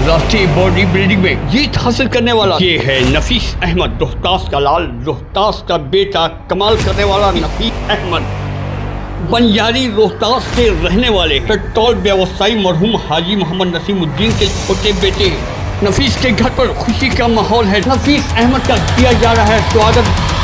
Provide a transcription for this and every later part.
राष्ट्रीय body building में जीत हासिल करने वाला ये है नफीस अहमद, रोहतास का लाल, रोहतास का बेटा, कमाल करने वाला नफीस अहमद। बंजारी रोहतास के रहने वाले पेट्रोल व्यवसायी मरहूम हाजी मोहम्मद नसीमुद्दीन के छोटे बेटे नफीस के घर पर खुशी का माहौल है। नफीस अहमद का किया जा रहा है स्वागत।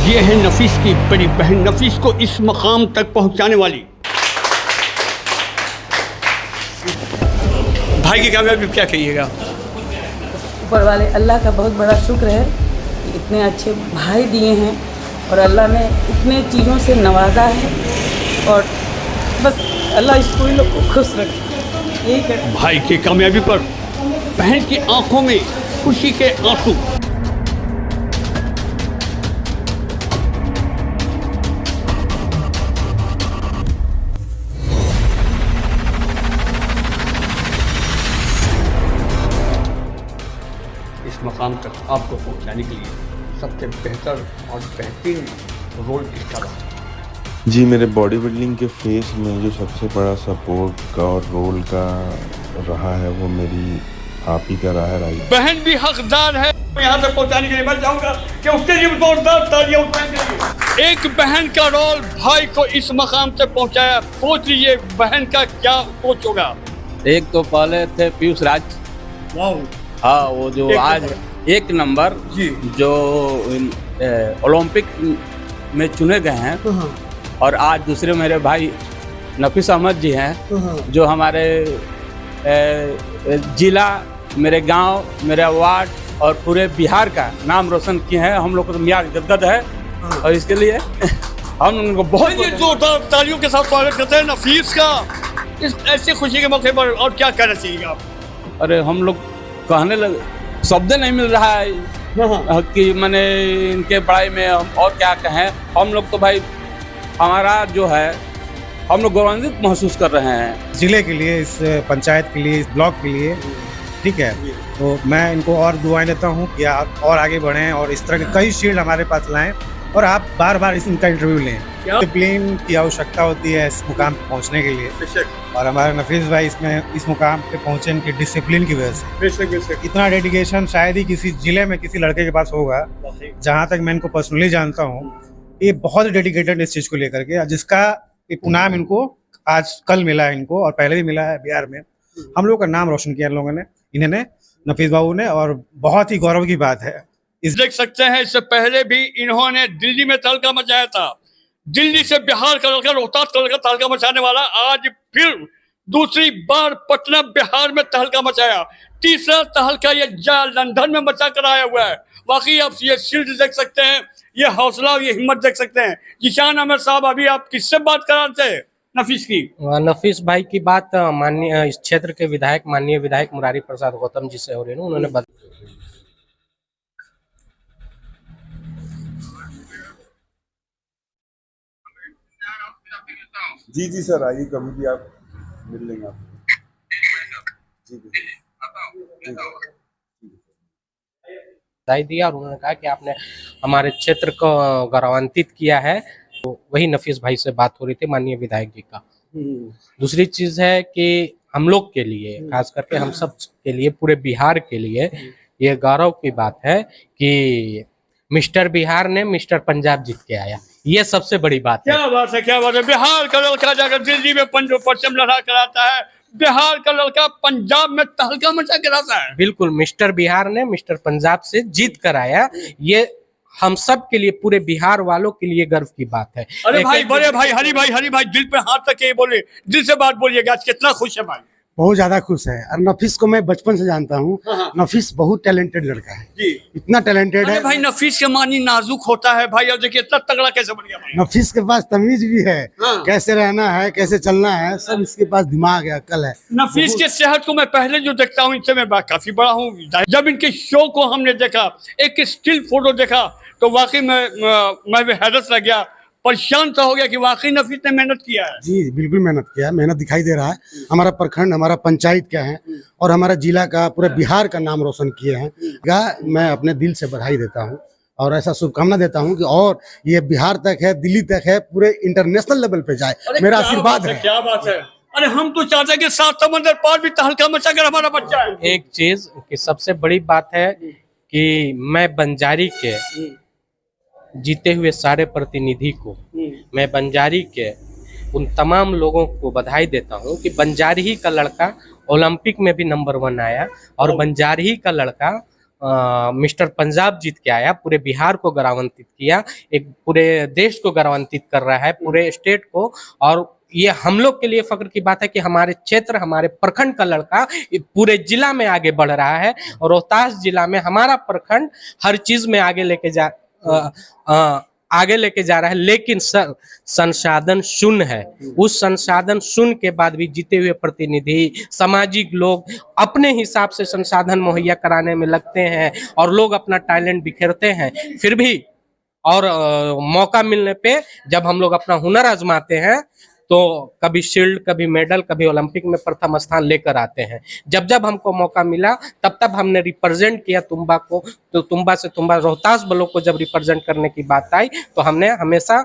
ये है नफीस की बड़ी बहन, नफीस को इस मकाम तक पहुंचाने वाली। भाई की कामयाबी क्या कहिएगा? ऊपर वाले अल्लाह का बहुत बड़ा शुक्र है कि इतने अच्छे भाई दिए हैं और अल्लाह ने इतने चीज़ों से नवाजा है और बस अल्लाह इस पूरे लोग को खुश रखे, यही है। भाई की कामयाबी पर बहन की आंखों में खुशी के आंसू। इस मकाम तक आपको पहुंचाने के लिए सबसे बेहतर और बेहतरीन रोल किसका रहा? जी, मेरे बॉडी बिल्डिंग के फेस में जो सबसे बड़ा सपोर्ट का और रोल का रहा है वो मेरी आप ही का रहा है। राइट, बहन भी हकदार है यहाँ तक पहुँचाने के लिए। मैं चाहूँगा कि उसके लिए जोरदार तालियां उठाएंगे। एक बहन का रोल भाई को इस मकाम तक पहुँचाया। सोच लीजिए बहन का क्या सोच होगा। एक तो पहले थे पीयूष राज, हाँ वो जो आज एक नंबर जी जो ओलंपिक में चुने गए हैं, और आज दूसरे मेरे भाई नफीस अहमद जी हैं जो हमारे जिला, मेरे गांव, मेरे वार्ड और पूरे बिहार का नाम रोशन किए हैं। हम लोग को तो मियाँ गदगद है और इसके लिए हम उनको बहुत जोरदार तालियों के साथ स्वागत करते हैं नफीस का इस ऐसे खुशी के मौके पर। और क्या कहना चाहिए आप? अरे हम लोग कहने लगे, शब्द नहीं मिल रहा है कि मैंने इनके बड़ाई में हम और क्या कहें। हम लोग तो भाई हमारा जो है हम लोग गौरवान्वित महसूस कर रहे हैं जिले के लिए, इस पंचायत के लिए, इस ब्लॉक के लिए। ठीक है, तो मैं इनको और दुआएं देता हूं कि आप और आगे बढ़ें और इस तरह के कई शील्ड हमारे पास लाएं और आप बार बार इनका इंटरव्यू लें। डिसिप्लिन की आवश्यकता होती है इस मुकाम पे पहुंचने के लिए और हमारे नफीस भाई इसमें इस मुकाम पे पहुंचे इनकी डिसिप्लिन की वजह से। इतना डेडिकेशन शायद ही किसी जिले में किसी लड़के के पास होगा। जहाँ तक मैं इनको पर्सनली जानता हूँ, ये बहुत डेडिकेटेड इस चीज़ को लेकर के, जिसका इनाम इनको आज कल मिला है इनको और पहले भी मिला है। बिहार में हम लोग का नाम रोशन किया इन लोगों ने, इन्होंने, नफीस बाबू ने, और बहुत ही गौरव की बात है। देख सकते हैं इससे पहले भी इन्होंने दिल्ली में तहलका मचाया था। दिल्ली से बिहार का लड़का, रोहतास का लड़का तहलका मचाने वाला आज फिर दूसरी बार पटना बिहार में तहलका मचाया। तीसरा तहलका ये लंदन में मचा कर आया हुआ है। बाकी आप ये शील्ड देख सकते हैं, ये हौसला, ये हिम्मत देख सकते हैं। जिशान अहमद साहब, अभी आप किससे बात कर रहे थे? नफीस की। नफीस भाई की बात माननीय इस क्षेत्र के विधायक, माननीय विधायक मुरारी प्रसाद गौतम जी से हो रही है। उन्होंने जी सर, आइए, कभी भी आप मिल लेंगे आप। बधाई दिया और उन्होंने कहा कि आपने हमारे क्षेत्र को गौरवान्वित किया है। तो वही नफीस भाई से बात हो रही थी, माननीय विधायक जी का। दूसरी चीज है कि हम लोग के लिए, खास करके हम सब के लिए, पूरे बिहार के लिए ये गौरव की बात है कि मिस्टर बिहार ने मिस्टर पंजाब जीत के आया। ये सबसे बड़ी बात है। क्या बात है, क्या बात है। बिहार का लड़का जाकर दिल्ली में परचम लहरा कर आता है, बिहार का लड़का पंजाब में तहलका मचा कर आता है। बिल्कुल, मिस्टर बिहार ने मिस्टर पंजाब से जीत कर आया। ये हम सब के लिए, पूरे बिहार वालों के लिए गर्व की बात है। अरे भाई, बड़े भाई, हरी भाई दिल पे हाथ रखे बोले, दिल से बात बोलिएगा। आज कितना खुश है भाई। बहुत ज्यादा खुश है। और नफीस को मैं बचपन से जानता हूँ। नफीस बहुत टैलेंटेड लड़का है जी। इतना टैलेंटेड है भाई नफीस के मानी नाजुक होता है भाई, और देखिए इतना तगड़ा कैसे बन गया भाई। नफीस के पास तमीज भी है, हाँ। कैसे रहना है, कैसे चलना है, सब इसके पास दिमाग है, अकल है। नफीस के सेहत को मैं पहले जो देखता हूँ, इनसे मैं काफी बड़ा हूँ। जब इनके शो को हमने देखा, एक स्टिल फोटो देखा, तो वाकई मैं भी हैरत रह गया, परेशान सा हो गया कि वाकई नफीस ने मेहनत किया है। जी बिल्कुल मेहनत किया, मेहनत दिखाई दे रहा है। हमारा प्रखंड, हमारा पंचायत क्या है और हमारा जिला का, पूरे बिहार का नाम रोशन किए हैं। मैं अपने दिल से बधाई देता हूँ और ऐसा शुभकामना देता हूँ कि और ये बिहार तक है, दिल्ली तक है, पूरे इंटरनेशनल लेवल पे जाए, मेरा आशीर्वाद है। क्या बात है। अरे हम तो चाहते हैं कि 7 समंदर पार भी तहलका मचाकर हमारा बच्चा है। एक चीज की सबसे बड़ी बात है कि मैं बंजारी के जीते हुए सारे प्रतिनिधि को, मैं बंजारी के उन तमाम लोगों को बधाई देता हूं कि बंजारी ही का लड़का ओलंपिक में भी नंबर 1 आया और बंजारी ही का लड़का मिस्टर पंजाब जीत के आया, पूरे बिहार को गौरवान्वित किया, एक पूरे देश को गौरवान्वित कर रहा है, पूरे स्टेट को। और ये हम लोग के लिए फख्र की बात है कि हमारे क्षेत्र, हमारे प्रखंड का लड़का पूरे जिला में आगे बढ़ रहा है। और रोहतास जिला में हमारा प्रखंड हर चीज में आगे लेके जा रहा है, लेकिन सर संसाधन शून्य है। उस संसाधन शून्य के बाद भी जीते हुए प्रतिनिधि, सामाजिक लोग अपने हिसाब से संसाधन मुहैया कराने में लगते हैं और लोग अपना टैलेंट बिखेरते हैं। फिर भी और मौका मिलने पे जब हम लोग अपना हुनर आजमाते हैं तो कभी शील्ड, कभी मेडल, कभी ओलंपिक में प्रथम स्थान लेकर आते हैं। जब जब हमको मौका मिला तब तब हमने रिप्रेजेंट किया तुम्बा को। तो तुम्बा से रोहतास ब्लॉक को जब रिप्रेजेंट करने की बात आई तो हमने हमेशा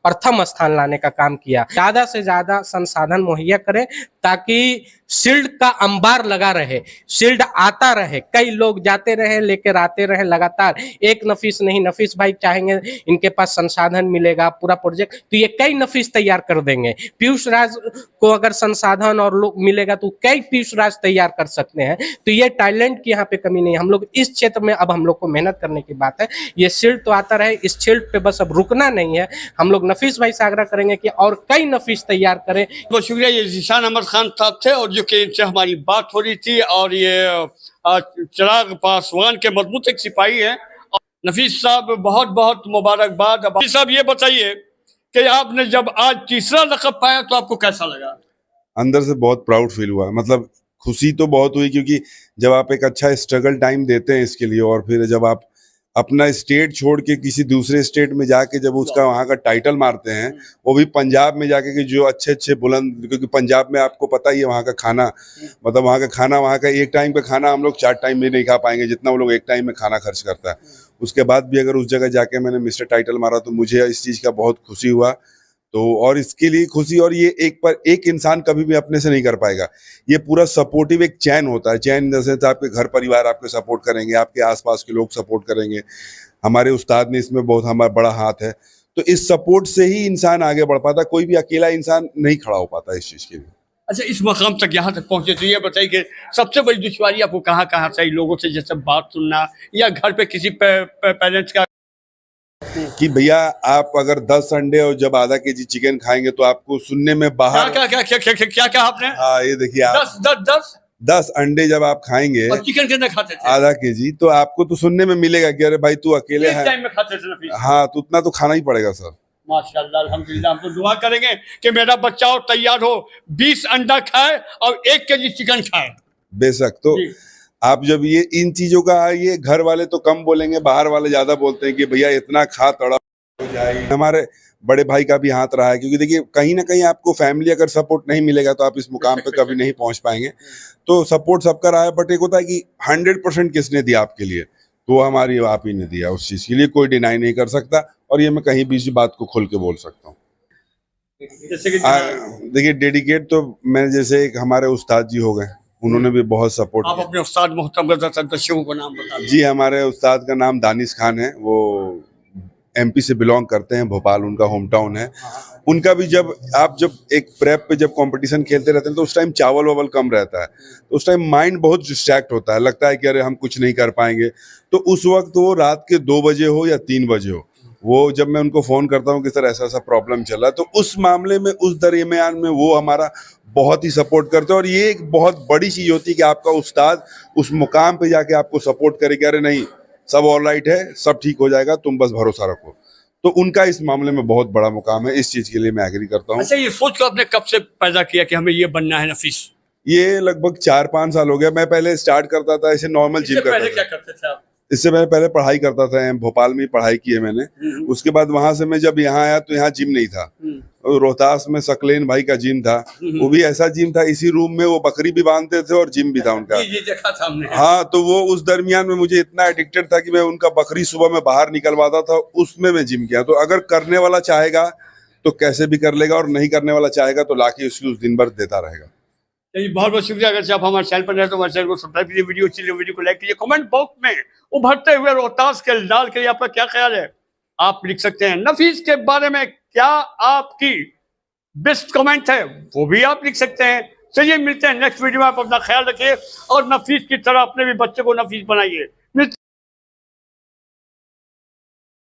प्रथम स्थान लाने का काम किया। ज्यादा से ज्यादा संसाधन मुहैया करें ताकि शील्ड का अंबार लगा रहे, शील्ड आता रहे, कई लोग जाते रहे, लेकर आते रहे लगातार। एक नफीस नहीं, नफीस भाई चाहेंगे इनके पास संसाधन मिलेगा, पूरा प्रोजेक्ट, तो ये कई नफीस तैयार कर देंगे। पीयूष राज को अगर संसाधन और लोग मिलेगा तो कई पीयूष राज तैयार कर सकते हैं। तो ये टैलेंट की यहाँ पे कमी नहीं है। हम लोग इस क्षेत्र में अब हम लोग को मेहनत करने की बात है। ये शील्ड तो आता रहे, इस शील्ड पे बस अब रुकना नहीं है। हम लोग नफीस भाई से आग्रह करेंगे कि और कई नफीस तैयार करें। बहुत शुक्रिया। ये जीशान अहमद खान साहब थे और जो कि इनसे हमारी बात हो रही थी। और ये चिराग पासवान के मजबूत एक सिपाही हैं। नफीस साहब बहुत बहुत मुबारकबाद। नफीस साहब ये बताइए कि आपने जब आज तीसरा लक़ब पाया तो आपको कैसा लगा? अंदर से बहुत प्राउड फील हुआ, मतलब खुशी तो बहुत हुई, क्योंकि जब आप एक अच्छा स्ट्रगल टाइम देते हैं इसके लिए और फिर जब आप अपना स्टेट छोड़ के किसी दूसरे स्टेट में जाके जब उसका वहाँ का टाइटल मारते हैं, वो भी पंजाब में जाके कि जो अच्छे अच्छे बुलंद, क्योंकि पंजाब में आपको पता ही है वहाँ का खाना, मतलब वहाँ का खाना, वहाँ का एक टाइम का खाना हम लोग 4 टाइम में नहीं खा पाएंगे जितना वो लोग एक टाइम में खाना खर्च करता है। उसके बाद भी अगर उस जगह जाके मैंने मिस्टर टाइटल मारा तो मुझे इस चीज़ का बहुत खुशी हुआ। तो और इसके लिए खुशी, और ये एक इंसान कभी भी अपने से नहीं कर पाएगा। ये पूरा सपोर्टिव एक चैन होता है। चैन इन द सेंस आपके घर परिवार आपके सपोर्ट करेंगे, आपके आसपास के लोग सपोर्ट करेंगे। हमारे उस्ताद ने इसमें बहुत हमारा बड़ा हाथ है। तो इस सपोर्ट से ही इंसान आगे बढ़ पाता, कोई भी अकेला इंसान नहीं खड़ा हो पाता इस चीज़ के लिए। अच्छा, इस मकाम तक यहाँ तक पहुँचे तो ये बताइए कि सबसे बड़ी दुश्वारी आपको कहाँ कहाँ से, लोगों से जैसे बात सुनना या घर पे किसी पेरेंट्स का कि भैया आप अगर 10 अंडे और जब आधा केजी चिकन खाएंगे तो आपको सुनने में बाहर क्या कहा आपने? हाँ, ये देखिए आप 10 अंडे जब आप खाएंगे और चिकन कितना खाते थे? आधा केजी, तो आपको तो सुनने में मिलेगा कि अरे भाई तू अकेले है। टाइम में खाते थे? हाँ, तो उतना तो खाना ही पड़ेगा सर। माशाल्लाह, अल्हम्दुलिल्लाह। हम तो दुआ करेंगे कि मेरा बच्चा और तैयार हो, 20 अंडा खाए और 1 केजी चिकन खाए। बेशक। तो आप जब ये इन चीजों का, ये घर वाले तो कम बोलेंगे, बाहर वाले ज्यादा बोलते हैं कि भैया इतना खा तड़ा हो जाए। हमारे बड़े भाई का भी हाथ रहा है, क्योंकि देखिए कहीं ना कहीं आपको फैमिली अगर सपोर्ट नहीं मिलेगा तो आप इस मुकाम पे कभी नहीं पहुंच पाएंगे। तो सपोर्ट सबका रहा है, बट एक होता है कि 100% किसने दिया आपके लिए, तो हमारी आप ही ने दिया। उस चीज के लिए कोई डिनाई नहीं कर सकता, और ये मैं कहीं भी इस बात को खोल के बोल सकता हूँ। देखिए डेडिकेट तो मैं, जैसे एक हमारे उस्ताद जी हो गए, उन्होंने भी बहुत सपोर्ट किया। आप अपने उस्ताद मोहतरम दर्शकों को नाम बता दीजिए। जी, हमारे उस्ताद का नाम दानिश खान है, वो MP से बिलोंग करते हैं, भोपाल उनका होम टाउन है। उनका भी जब एक प्रेप पे जब कंपटीशन खेलते रहते हैं तो उस टाइम चावल वावल कम रहता है, तो उस टाइम माइंड बहुत डिस्ट्रैक्ट होता है, लगता है कि अरे हम कुछ नहीं कर पाएंगे। तो उस वक्त वो रात के 2 बजे हो या 3 बजे हो, वो जब मैं उनको फ़ोन करता हूँ कि सर ऐसा ऐसा प्रॉब्लम चला, तो उस मामले में, उस दरमियान में वो हमारा बहुत ही सपोर्ट करते हैं। और ये एक बहुत बड़ी चीज़ होती है कि आपका उस्ताद उस मुकाम पे जाके आपको सपोर्ट करे कि अरे नहीं, सब ऑल राइट है, सब ठीक हो जाएगा, तुम बस भरोसा रखो। तो उनका इस मामले में बहुत बड़ा मुकाम है, इस चीज़ के लिए मैं एग्री करता हूँ। अच्छा, ये सोच को आपने कब से पैदा किया कि हमें ये बनना है नफीस? ये लगभग 4-5 साल हो गया। मैं पहले स्टार्ट करता था ऐसे नॉर्मल जिम इससे पहले करता क्या था। करते थे आप? इससे मैं पहले पढ़ाई करता था, भोपाल में ही पढ़ाई की है मैंने। उसके बाद वहां से मैं जब यहाँ आया तो यहाँ जिम नहीं था। और रोहतास में सकलेन भाई का जिम था, वो भी ऐसा जिम था, इसी रूम में वो बकरी भी बांधते थे और जिम भी था उनका। जी देखा था हमने। हाँ, तो वो उस दरमियान में मुझे इतना एडिक्टेड था कि मैं उनका बकरी सुबह में बाहर निकलवाता था, उसमें मैं जिम किया। तो अगर करने वाला चाहेगा तो कैसे भी कर लेगा, और नहीं करने वाला चाहेगा तो लाके उसकी उस दिन भर देता रहेगा। चलिए, बहुत बहुत शुक्रिया। अगर आप हमारे चैनल पर नए तो हमारे चैनल को सब्सक्राइब कीजिए, वीडियो अच्छी लगे वीडियो को लाइक कीजिए। कमेंट बॉक्स में उभरते हुए रोहतास के लाल के लिए आपका क्या ख्याल है, आप लिख सकते हैं। नफीस के बारे में क्या आपकी बेस्ट कमेंट है, वो भी आप लिख सकते हैं। चलिए, मिलते हैं नेक्स्ट वीडियो में। आप अपना ख्याल रखिए और नफीस की तरह अपने भी बच्चे को नफीस बनाइए।